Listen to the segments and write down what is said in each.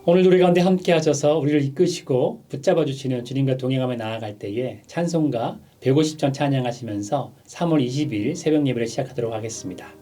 오늘 우리 가운데 함께 하셔서 우리를 이끄시고 붙잡아 주시는 주님과 동행하며 나아갈 때에 찬송가 150전 찬양하시면서 3월 20일 새벽 예배를 시작하도록 하겠습니다.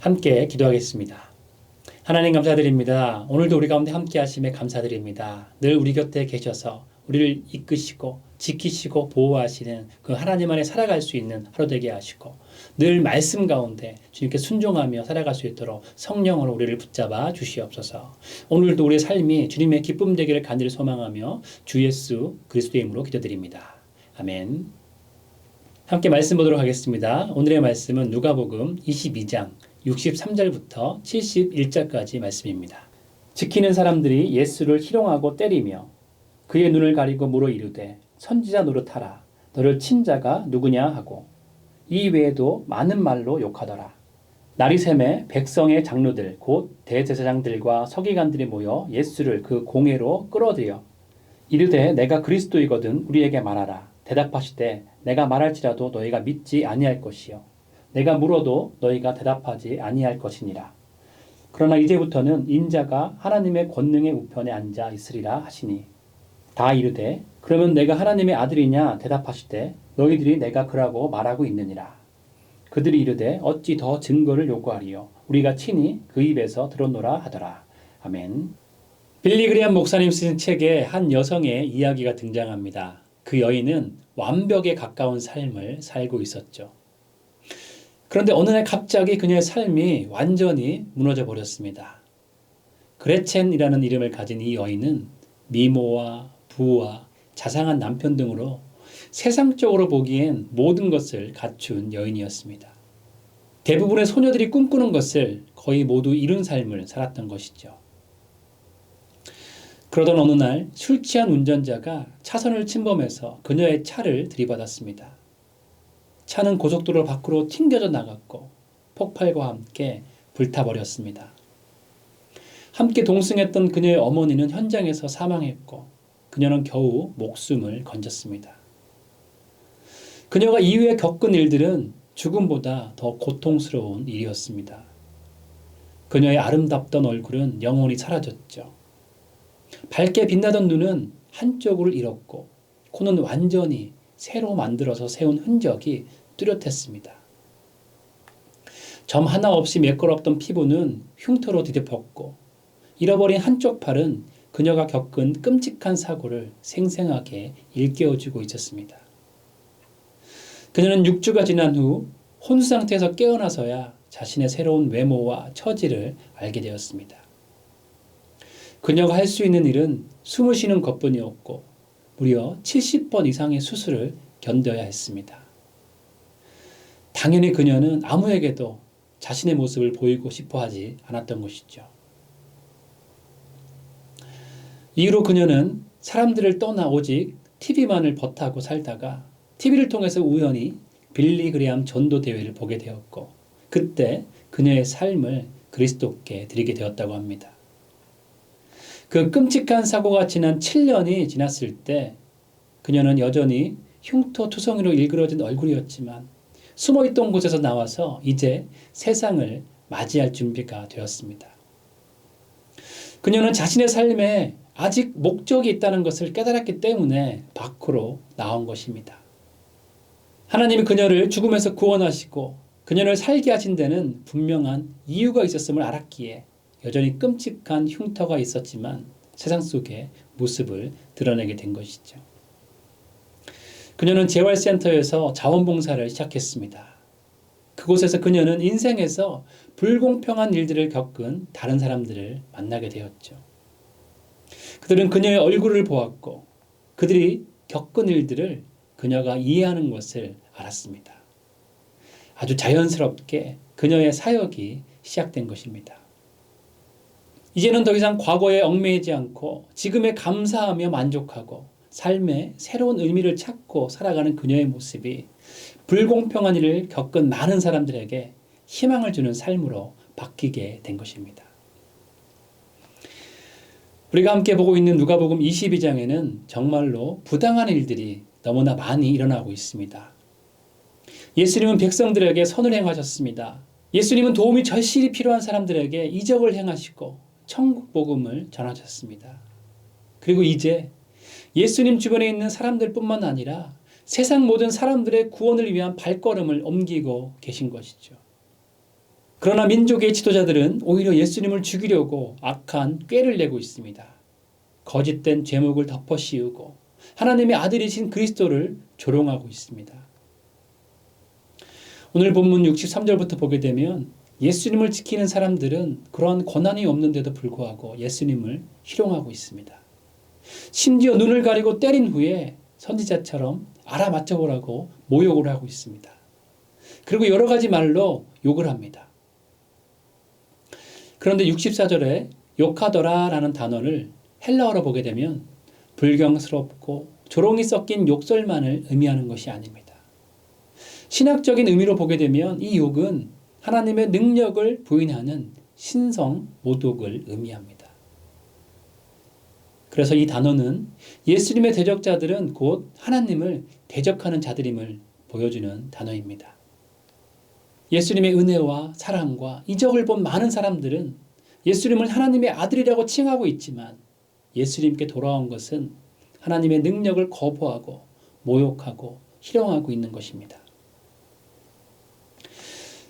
함께 기도하겠습니다. 하나님 감사드립니다. 오늘도 우리 가운데 함께 하심에 감사드립니다. 늘 우리 곁에 계셔서 우리를 이끄시고 지키시고 보호하시는 그 하나님 안에 살아갈 수 있는 하루 되게 하시고 늘 말씀 가운데 주님께 순종하며 살아갈 수 있도록 성령으로 우리를 붙잡아 주시옵소서. 오늘도 우리의 삶이 주님의 기쁨 되기를 간절히 소망하며 주 예수 그리스도의 이름으로 기도드립니다. 아멘. 함께 말씀 보도록 하겠습니다. 오늘의 말씀은 누가복음 22장 63절부터 71절까지 말씀입니다. 지키는 사람들이 예수를 희롱하고 때리며 그의 눈을 가리고 물어 이르되 선지자 노릇하라. 너를 친 자가 누구냐 하고 이 외에도 많은 말로 욕하더라. 날이 새매 백성의 장로들 곧 대제사장들과 서기관들이 모여 예수를 그 공회로 끌어들여 이르되 내가 그리스도이거든 우리에게 말하라. 대답하시되 내가 말할지라도 너희가 믿지 아니할 것이요 내가 물어도 너희가 대답하지 아니할 것이니라. 그러나 이제부터는 인자가 하나님의 권능의 우편에 앉아 있으리라 하시니 다 이르되 그러면 내가 하나님의 아들이냐 대답하시되 너희들이 내가 그라고 말하고 있느니라. 그들이 이르되 어찌 더 증거를 요구하리요 우리가 친히 그 입에서 들었노라 하더라. 아멘. 빌리 그레이엄 목사님 쓰신 책에 한 여성의 이야기가 등장합니다. 그 여인은 완벽에 가까운 삶을 살고 있었죠. 그런데 어느 날 갑자기 그녀의 삶이 완전히 무너져 버렸습니다. 그레첸이라는 이름을 가진 이 여인은 미모와 부와 자상한 남편 등으로 세상적으로 보기엔 모든 것을 갖춘 여인이었습니다. 대부분의 소녀들이 꿈꾸는 것을 거의 모두 이룬 삶을 살았던 것이죠. 그러던 어느 날 술 취한 운전자가 차선을 침범해서 그녀의 차를 들이받았습니다. 차는 고속도로 밖으로 튕겨져 나갔고 폭발과 함께 불타버렸습니다. 함께 동승했던 그녀의 어머니는 현장에서 사망했고 그녀는 겨우 목숨을 건졌습니다. 그녀가 이후에 겪은 일들은 죽음보다 더 고통스러운 일이었습니다. 그녀의 아름답던 얼굴은 영원히 사라졌죠. 밝게 빛나던 눈은 한쪽을 잃었고 코는 완전히 새로 만들어서 세운 흔적이 뚜렷했습니다. 점 하나 없이 매끄럽던 피부는 흉터로 뒤덮였고 잃어버린 한쪽 팔은 그녀가 겪은 끔찍한 사고를 생생하게 일깨워주고 있었습니다. 그녀는 6주가 지난 후 혼수 상태에서 깨어나서야 자신의 새로운 외모와 처지를 알게 되었습니다. 그녀가 할 수 있는 일은 숨을 쉬는 것뿐이었고 무려 70번 이상의 수술을 견뎌야 했습니다. 당연히 그녀는 아무에게도 자신의 모습을 보이고 싶어 하지 않았던 것이죠. 이후로 그녀는 사람들을 떠나 오직 TV만을 버타고 살다가 TV를 통해서 우연히 빌리 그레이엄 전도 대회를 보게 되었고 그때 그녀의 삶을 그리스도께 드리게 되었다고 합니다. 그 끔찍한 사고가 지난 7년이 지났을 때 그녀는 여전히 흉터투성이로 일그러진 얼굴이었지만 숨어있던 곳에서 나와서 이제 세상을 맞이할 준비가 되었습니다. 그녀는 자신의 삶에 아직 목적이 있다는 것을 깨달았기 때문에 밖으로 나온 것입니다. 하나님이 그녀를 죽음에서 구원하시고 그녀를 살게 하신 데는 분명한 이유가 있었음을 알았기에 여전히 끔찍한 흉터가 있었지만 세상 속의 모습을 드러내게 된 것이죠. 그녀는 재활센터에서 자원봉사를 시작했습니다. 그곳에서 그녀는 인생에서 불공평한 일들을 겪은 다른 사람들을 만나게 되었죠. 그들은 그녀의 얼굴을 보았고 그들이 겪은 일들을 그녀가 이해하는 것을 알았습니다. 아주 자연스럽게 그녀의 사역이 시작된 것입니다. 이제는 더 이상 과거에 얽매이지 않고 지금에 감사하며 만족하고 삶의 새로운 의미를 찾고 살아가는 그녀의 모습이 불공평한 일을 겪은 많은 사람들에게 희망을 주는 삶으로 바뀌게 된 것입니다. 우리가 함께 보고 있는 누가복음 22장에는 정말로 부당한 일들이 너무나 많이 일어나고 있습니다. 예수님은 백성들에게 선을 행하셨습니다. 예수님은 도움이 절실히 필요한 사람들에게 이적을 행하시고 천국 복음을 전하셨습니다. 그리고 이제 예수님 주변에 있는 사람들뿐만 아니라 세상 모든 사람들의 구원을 위한 발걸음을 옮기고 계신 것이죠. 그러나 민족의 지도자들은 오히려 예수님을 죽이려고 악한 꾀를 내고 있습니다. 거짓된 죄목을 덮어 씌우고 하나님의 아들이신 그리스도를 조롱하고 있습니다. 오늘 본문 63절부터 보게 되면 예수님을 지키는 사람들은 그러한 권한이 없는데도 불구하고 예수님을 희롱하고 있습니다. 심지어 눈을 가리고 때린 후에 선지자처럼 알아맞혀보라고 모욕을 하고 있습니다. 그리고 여러 가지 말로 욕을 합니다. 그런데 64절에 욕하더라 라는 단어를 헬라어로 보게 되면 불경스럽고 조롱이 섞인 욕설만을 의미하는 것이 아닙니다. 신학적인 의미로 보게 되면 이 욕은 하나님의 능력을 부인하는 신성 모독을 의미합니다. 그래서 이 단어는 예수님의 대적자들은 곧 하나님을 대적하는 자들임을 보여주는 단어입니다. 예수님의 은혜와 사랑과 이적을 본 많은 사람들은 예수님을 하나님의 아들이라고 칭하고 있지만 예수님께 돌아온 것은 하나님의 능력을 거부하고 모욕하고 희롱하고 있는 것입니다.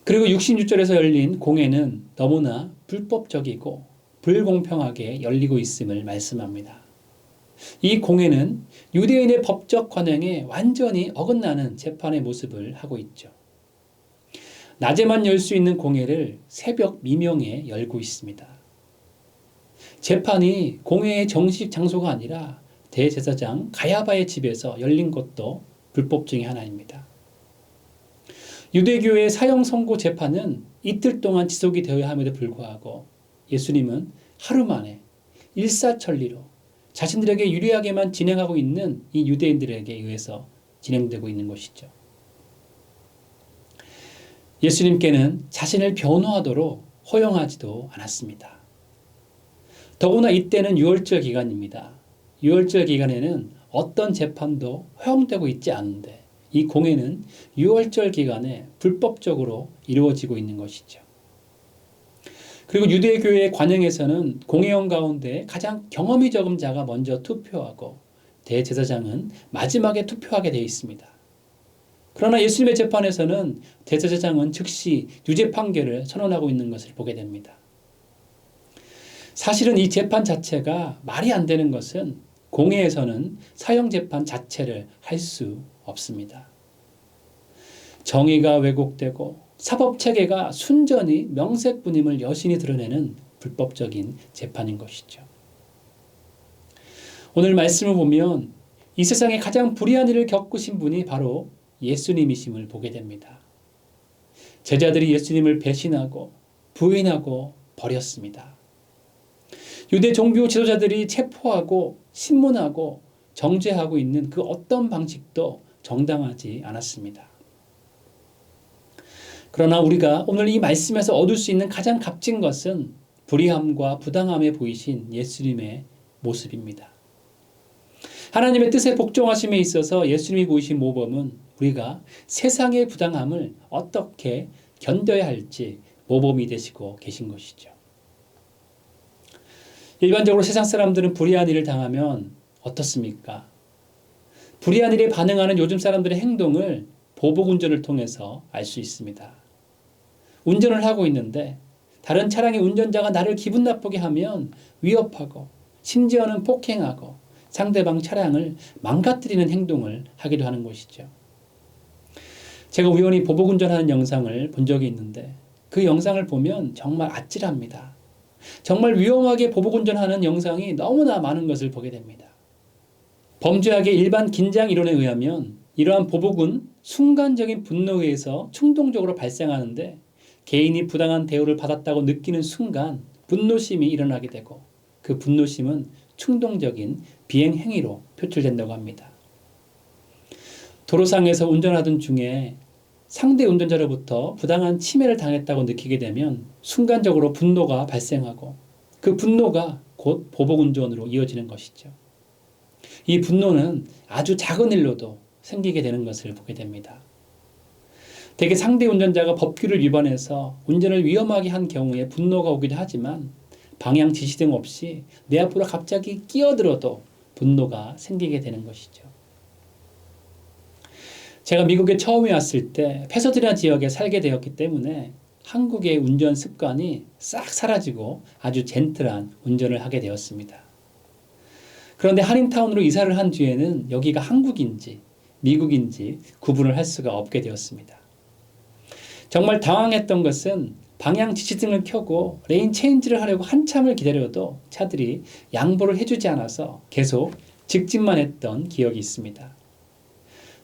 그리고 66절에서 열린 공회는 너무나 불법적이고 불공평하게 열리고 있음을 말씀합니다. 이 공회는 유대인의 법적 관행에 완전히 어긋나는 재판의 모습을 하고 있죠. 낮에만 열 수 있는 공회를 새벽 미명에 열고 있습니다. 재판이 공회의 정식 장소가 아니라 대제사장 가야바의 집에서 열린 것도 불법 중의 하나입니다. 유대교의 사형 선고 재판은 이틀 동안 지속이 되어야 함에도 불구하고 예수님은 하루 만에 일사천리로 자신들에게 유리하게만 진행하고 있는 이 유대인들에게 의해서 진행되고 있는 것이죠. 예수님께는 자신을 변호하도록 허용하지도 않았습니다. 더구나 이때는 유월절 기간입니다. 유월절 기간에는 어떤 재판도 허용되고 있지 않은데 이 공회는 유월절 기간에 불법적으로 이루어지고 있는 것이죠. 그리고 유대교의 관행에서는 공회원 가운데 가장 경험이 적은 자가 먼저 투표하고 대제사장은 마지막에 투표하게 되어 있습니다. 그러나 예수님의 재판에서는 대제사장은 즉시 유죄 판결을 선언하고 있는 것을 보게 됩니다. 사실은 이 재판 자체가 말이 안 되는 것은 공회에서는 사형 재판 자체를 할 수 없습니다. 정의가 왜곡되고 사법체계가 순전히 명색뿐임을 여신이 드러내는 불법적인 재판인 것이죠. 오늘 말씀을 보면 이 세상에 가장 불의한 일을 겪으신 분이 바로 예수님이심을 보게 됩니다. 제자들이 예수님을 배신하고 부인하고 버렸습니다. 유대 종교 지도자들이 체포하고 신문하고 정죄하고 있는 그 어떤 방식도 정당하지 않았습니다. 그러나 우리가 오늘 이 말씀에서 얻을 수 있는 가장 값진 것은 불의함과 부당함에 보이신 예수님의 모습입니다. 하나님의 뜻에 복종하심에 있어서 예수님이 보이신 모범은 우리가 세상의 부당함을 어떻게 견뎌야 할지 모범이 되시고 계신 것이죠. 일반적으로 세상 사람들은 불의한 일을 당하면 어떻습니까? 불의한 일에 반응하는 요즘 사람들의 행동을 보복운전을 통해서 알 수 있습니다. 운전을 하고 있는데 다른 차량의 운전자가 나를 기분 나쁘게 하면 위협하고 심지어는 폭행하고 상대방 차량을 망가뜨리는 행동을 하기도 하는 것이죠. 제가 우연히 보복운전하는 영상을 본 적이 있는데 그 영상을 보면 정말 아찔합니다. 정말 위험하게 보복운전하는 영상이 너무나 많은 것을 보게 됩니다. 범죄학의 일반 긴장 이론에 의하면 이러한 보복은 순간적인 분노에 의해서 충동적으로 발생하는데 개인이 부당한 대우를 받았다고 느끼는 순간 분노심이 일어나게 되고 그 분노심은 충동적인 비행 행위로 표출된다고 합니다. 도로상에서 운전하던 중에 상대 운전자로부터 부당한 침해를 당했다고 느끼게 되면 순간적으로 분노가 발생하고 그 분노가 곧 보복운전으로 이어지는 것이죠. 이 분노는 아주 작은 일로도 생기게 되는 것을 보게 됩니다. 대개 상대 운전자가 법규를 위반해서 운전을 위험하게 한 경우에 분노가 오기도 하지만 방향 지시 등 없이 내 앞으로 갑자기 끼어들어도 분노가 생기게 되는 것이죠. 제가 미국에 처음에 왔을 때 패서디나 지역에 살게 되었기 때문에 한국의 운전 습관이 싹 사라지고 아주 젠틀한 운전을 하게 되었습니다. 그런데 한인타운으로 이사를 한 뒤에는 여기가 한국인지 미국인지 구분을 할 수가 없게 되었습니다. 정말 당황했던 것은 방향 지시등을 켜고 레인 체인지를 하려고 한참을 기다려도 차들이 양보를 해주지 않아서 계속 직진만 했던 기억이 있습니다.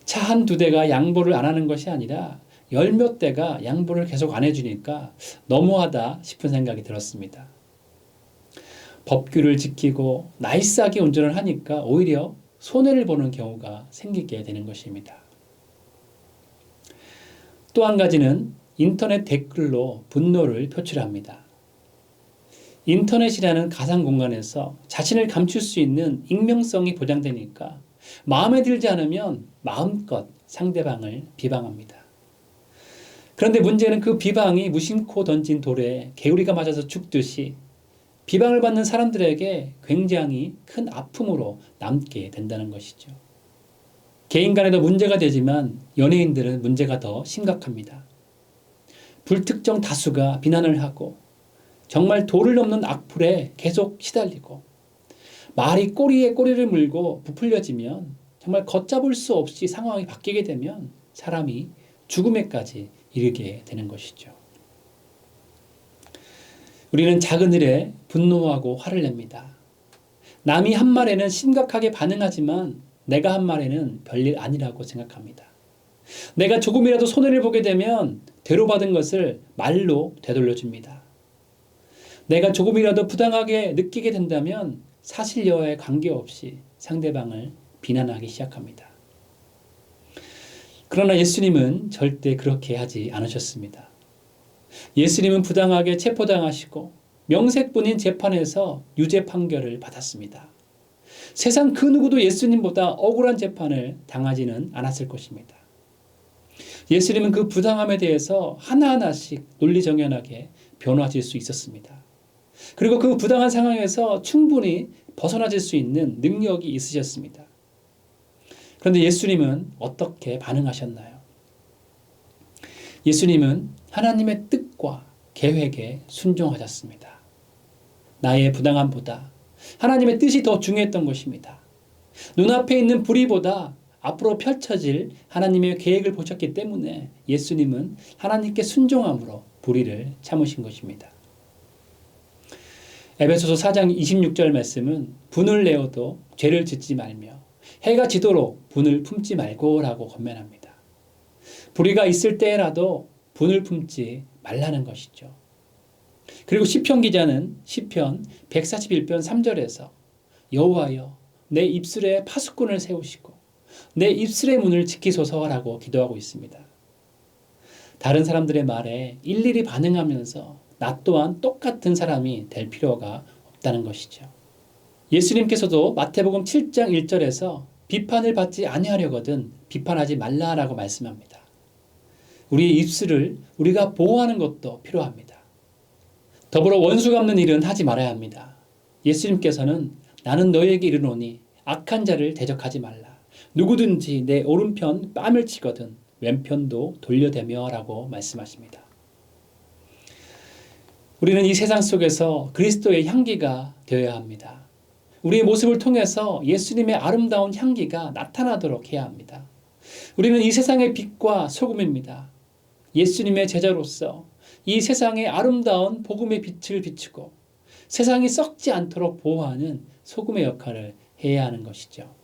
차 한두 대가 양보를 안 하는 것이 아니라 열 몇 대가 양보를 계속 안 해주니까 너무하다 싶은 생각이 들었습니다. 법규를 지키고 나이스하게 운전을 하니까 오히려 손해를 보는 경우가 생기게 되는 것입니다. 또 한 가지는 인터넷 댓글로 분노를 표출합니다. 인터넷이라는 가상 공간에서 자신을 감출 수 있는 익명성이 보장되니까 마음에 들지 않으면 마음껏 상대방을 비방합니다. 그런데 문제는 그 비방이 무심코 던진 돌에 개구리가 맞아서 죽듯이 비방을 받는 사람들에게 굉장히 큰 아픔으로 남게 된다는 것이죠. 개인 간에도 문제가 되지만 연예인들은 문제가 더 심각합니다. 불특정 다수가 비난을 하고 정말 도를 넘는 악플에 계속 시달리고 말이 꼬리에 꼬리를 물고 부풀려지면 정말 걷잡을 수 없이 상황이 바뀌게 되면 사람이 죽음에까지 이르게 되는 것이죠. 우리는 작은 일에 분노하고 화를 냅니다. 남이 한 말에는 심각하게 반응하지만 내가 한 말에는 별일 아니라고 생각합니다. 내가 조금이라도 손해를 보게 되면 대로받은 것을 말로 되돌려줍니다. 내가 조금이라도 부당하게 느끼게 된다면 사실 여하에 관계없이 상대방을 비난하기 시작합니다. 그러나 예수님은 절대 그렇게 하지 않으셨습니다. 예수님은 부당하게 체포당하시고 명색뿐인 재판에서 유죄 판결을 받았습니다. 세상 그 누구도 예수님보다 억울한 재판을 당하지는 않았을 것입니다. 예수님은 그 부당함에 대해서 하나하나씩 논리정연하게 변화질 수 있었습니다. 그리고 그 부당한 상황에서 충분히 벗어나질 수 있는 능력이 있으셨습니다. 그런데 예수님은 어떻게 반응하셨나요? 예수님은 하나님의 뜻과 계획에 순종하셨습니다. 나의 부당함보다 하나님의 뜻이 더 중요했던 것입니다. 눈앞에 있는 불의보다 앞으로 펼쳐질 하나님의 계획을 보셨기 때문에 예수님은 하나님께 순종함으로 불의를 참으신 것입니다. 에베소서 4장 26절 말씀은 분을 내어도 죄를 짓지 말며 해가 지도록 분을 품지 말고라고 권면합니다. 불의가 있을 때라도 분을 품지 말라는 것이죠. 그리고 시편 기자는 시편 141편 3절에서 여호와여 내 입술에 파수꾼을 세우시고 내 입술의 문을 지키소서라고 기도하고 있습니다. 다른 사람들의 말에 일일이 반응하면서 나 또한 똑같은 사람이 될 필요가 없다는 것이죠. 예수님께서도 마태복음 7장 1절에서 비판을 받지 아니하려거든 비판하지 말라라고 말씀합니다. 우리의 입술을 우리가 보호하는 것도 필요합니다. 더불어 원수 갚는 일은 하지 말아야 합니다. 예수님께서는 나는 너희에게 이르노니 악한 자를 대적하지 말라. 누구든지 내 오른편 뺨을 치거든 왼편도 돌려대며 라고 말씀하십니다. 우리는 이 세상 속에서 그리스도의 향기가 되어야 합니다. 우리의 모습을 통해서 예수님의 아름다운 향기가 나타나도록 해야 합니다. 우리는 이 세상의 빛과 소금입니다. 예수님의 제자로서 이 세상의 아름다운 복음의 빛을 비추고 세상이 썩지 않도록 보호하는 소금의 역할을 해야 하는 것이죠.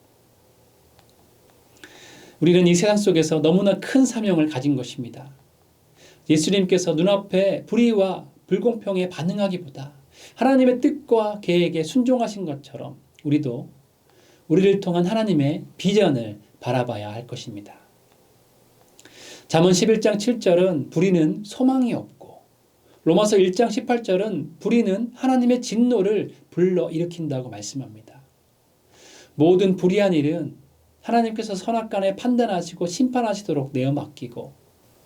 우리는 이 세상 속에서 너무나 큰 사명을 가진 것입니다. 예수님께서 눈앞에 불의와 불공평에 반응하기보다 하나님의 뜻과 계획에 순종하신 것처럼 우리도 우리를 통한 하나님의 비전을 바라봐야 할 것입니다. 잠언 11장 7절은 불의는 소망이 없고 로마서 1장 18절은 불의는 하나님의 진노를 불러일으킨다고 말씀합니다. 모든 불의한 일은 하나님께서 선악간에 판단하시고 심판하시도록 내어 맡기고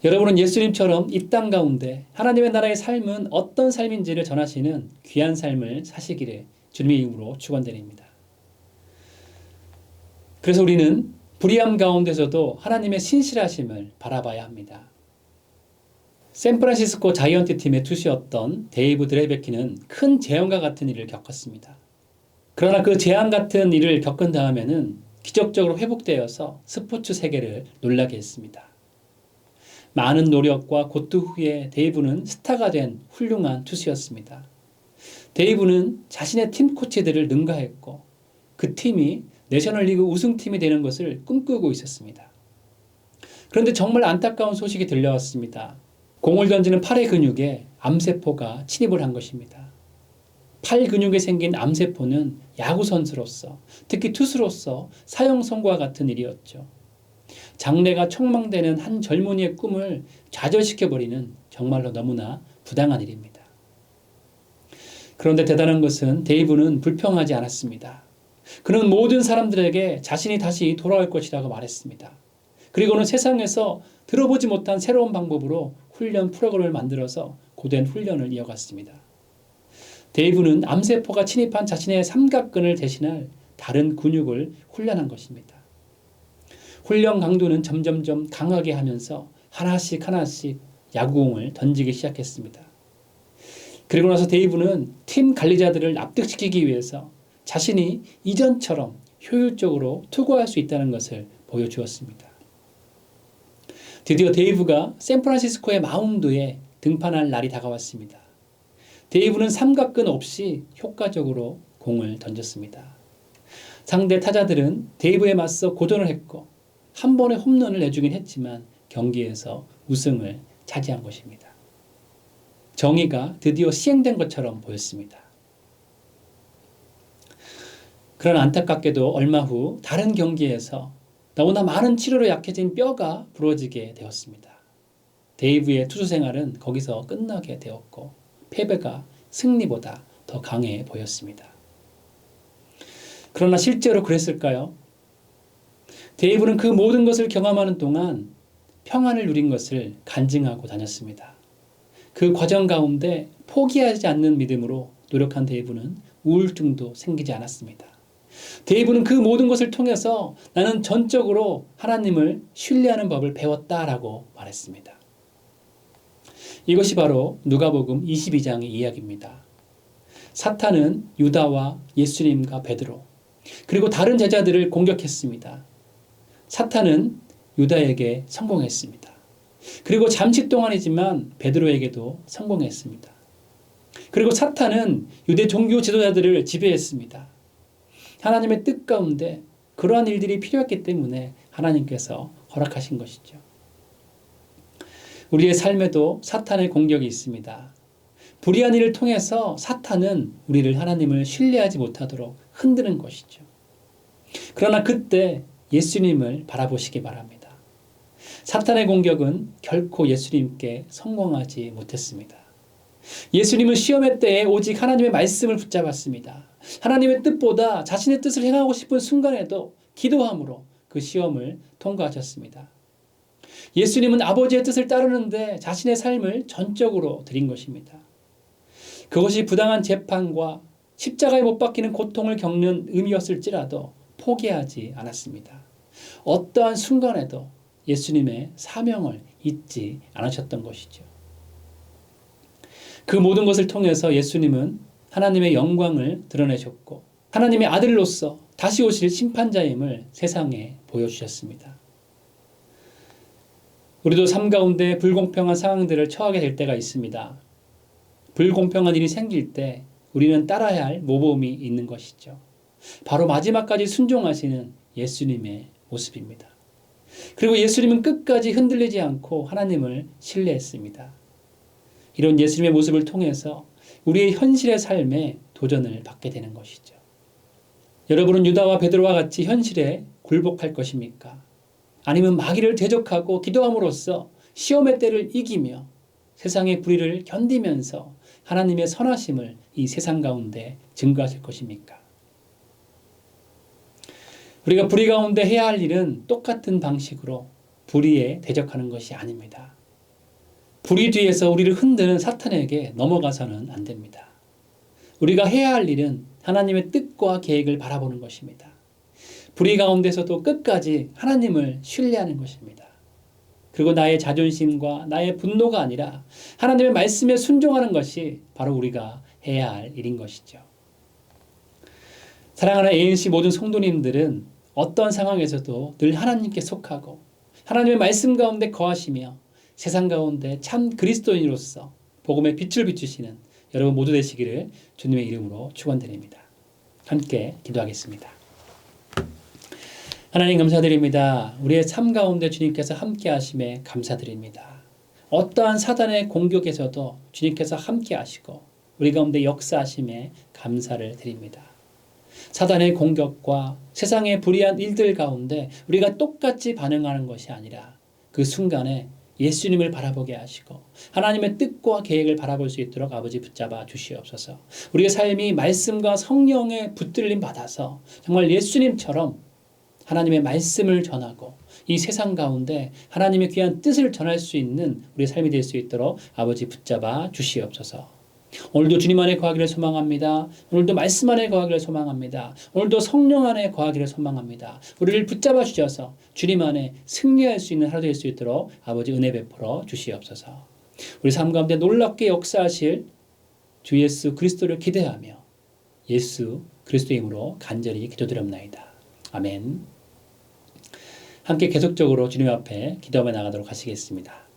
여러분은 예수님처럼 이 땅 가운데 하나님의 나라의 삶은 어떤 삶인지를 전하시는 귀한 삶을 사시기를 주님의 이름으로 축원드립니다. 그래서 우리는 불의함 가운데서도 하나님의 신실하심을 바라봐야 합니다. 샌프란시스코 자이언트 팀의 투수였던 데이브 드레베키는 큰 재앙과 같은 일을 겪었습니다. 그러나 그 재앙 같은 일을 겪은 다음에는 기적적으로 회복되어서 스포츠 세계를 놀라게 했습니다. 많은 노력과 고투 후에 데이브는 스타가 된 훌륭한 투수였습니다. 데이브는 자신의 팀 코치들을 능가했고 그 팀이 내셔널리그 우승팀이 되는 것을 꿈꾸고 있었습니다. 그런데 정말 안타까운 소식이 들려왔습니다. 공을 던지는 팔의 근육에 암세포가 침입을 한 것입니다. 팔 근육에 생긴 암세포는 야구 선수로서, 특히 투수로서 사형 선고와 같은 일이었죠. 장래가 촉망되는 한 젊은이의 꿈을 좌절시켜버리는 정말로 너무나 부당한 일입니다. 그런데 대단한 것은 데이브는 불평하지 않았습니다. 그는 모든 사람들에게 자신이 다시 돌아올 것이라고 말했습니다. 그리고는 세상에서 들어보지 못한 새로운 방법으로 훈련 프로그램을 만들어서 고된 훈련을 이어갔습니다. 데이브는 암세포가 침입한 자신의 삼각근을 대신할 다른 근육을 훈련한 것입니다. 훈련 강도는 점점점 강하게 하면서 하나씩 야구공을 던지기 시작했습니다. 그리고 나서 데이브는 팀 관리자들을 납득시키기 위해서 자신이 이전처럼 효율적으로 투구할 수 있다는 것을 보여주었습니다. 드디어 데이브가 샌프란시스코의 마운드에 등판할 날이 다가왔습니다. 데이브는 삼각근 없이 효과적으로 공을 던졌습니다. 상대 타자들은 데이브에 맞서 고전을 했고 한 번의 홈런을 내주긴 했지만 경기에서 우승을 차지한 것입니다. 정의가 드디어 시행된 것처럼 보였습니다. 그러나 안타깝게도 얼마 후 다른 경기에서 너무나 많은 치료로 약해진 뼈가 부러지게 되었습니다. 데이브의 투수 생활은 거기서 끝나게 되었고 패배가 승리보다 더 강해 보였습니다. 그러나 실제로 그랬을까요? 데이브는 그 모든 것을 경험하는 동안 평안을 누린 것을 간증하고 다녔습니다. 그 과정 가운데 포기하지 않는 믿음으로 노력한 데이브는 우울증도 생기지 않았습니다. 데이브는 그 모든 것을 통해서 나는 전적으로 하나님을 신뢰하는 법을 배웠다라고 말했습니다. 이것이 바로 누가복음 22장의 이야기입니다. 사탄은 유다와 예수님과 베드로 그리고 다른 제자들을 공격했습니다. 사탄은 유다에게 성공했습니다. 그리고 잠시 동안이지만 베드로에게도 성공했습니다. 그리고 사탄은 유대 종교 지도자들을 지배했습니다. 하나님의 뜻 가운데 그러한 일들이 필요했기 때문에 하나님께서 허락하신 것이죠. 우리의 삶에도 사탄의 공격이 있습니다. 불의한 일을 통해서 사탄은 우리를 하나님을 신뢰하지 못하도록 흔드는 것이죠. 그러나 그때 예수님을 바라보시기 바랍니다. 사탄의 공격은 결코 예수님께 성공하지 못했습니다. 예수님은 시험의 때에 오직 하나님의 말씀을 붙잡았습니다. 하나님의 뜻보다 자신의 뜻을 행하고 싶은 순간에도 기도함으로 그 시험을 통과하셨습니다. 예수님은 아버지의 뜻을 따르는데 자신의 삶을 전적으로 드린 것입니다. 그것이 부당한 재판과 십자가에 못 박히는 고통을 겪는 의미였을지라도 포기하지 않았습니다. 어떠한 순간에도 예수님의 사명을 잊지 않으셨던 것이죠. 그 모든 것을 통해서 예수님은 하나님의 영광을 드러내셨고 하나님의 아들로서 다시 오실 심판자임을 세상에 보여주셨습니다. 우리도 삶 가운데 불공평한 상황들을 처하게 될 때가 있습니다. 불공평한 일이 생길 때 우리는 따라야 할 모범이 있는 것이죠. 바로 마지막까지 순종하시는 예수님의 모습입니다. 그리고 예수님은 끝까지 흔들리지 않고 하나님을 신뢰했습니다. 이런 예수님의 모습을 통해서 우리의 현실의 삶에 도전을 받게 되는 것이죠. 여러분은 유다와 베드로와 같이 현실에 굴복할 것입니까? 아니면 마귀를 대적하고 기도함으로써 시험의 때를 이기며 세상의 불의를 견디면서 하나님의 선하심을 이 세상 가운데 증거하실 것입니까? 우리가 불의 가운데 해야 할 일은 똑같은 방식으로 불의에 대적하는 것이 아닙니다. 불의 뒤에서 우리를 흔드는 사탄에게 넘어가서는 안 됩니다. 우리가 해야 할 일은 하나님의 뜻과 계획을 바라보는 것입니다. 불의 가운데서도 끝까지 하나님을 신뢰하는 것입니다. 그리고 나의 자존심과 나의 분노가 아니라 하나님의 말씀에 순종하는 것이 바로 우리가 해야 할 일인 것이죠. 사랑하는 ANC 모든 성도님들은 어떤 상황에서도 늘 하나님께 속하고 하나님의 말씀 가운데 거하시며 세상 가운데 참 그리스도인으로서 복음의 빛을 비추시는 여러분 모두 되시기를 주님의 이름으로 축원드립니다. 함께 기도하겠습니다. 하나님 감사드립니다. 우리의 삶 가운데 주님께서 함께 하심에 감사드립니다. 어떠한 사단의 공격에서도 주님께서 함께 하시고 우리 가운데 역사하심에 감사를 드립니다. 사단의 공격과 세상의 불의한 일들 가운데 우리가 똑같이 반응하는 것이 아니라 그 순간에 예수님을 바라보게 하시고 하나님의 뜻과 계획을 바라볼 수 있도록 아버지 붙잡아 주시옵소서. 우리의 삶이 말씀과 성령의 붙들림 받아서 정말 예수님처럼 하나님의 말씀을 전하고 이 세상 가운데 하나님의 귀한 뜻을 전할 수 있는 우리의 삶이 될 수 있도록 아버지 붙잡아 주시옵소서. 오늘도 주님 안에 거하기를 소망합니다. 오늘도 말씀 안에 거하기를 소망합니다. 오늘도 성령 안에 거하기를 소망합니다. 우리를 붙잡아 주셔서 주님 안에 승리할 수 있는 하루 될 수 있도록 아버지 은혜 베풀어 주시옵소서. 우리 삶 가운데 놀랍게 역사하실 주 예수 그리스도를 기대하며 예수 그리스도의 이름으로 간절히 기도드립나이다. 아멘. 함께 계속적으로 주님 앞에 기도하며 나가도록 하시겠습니다.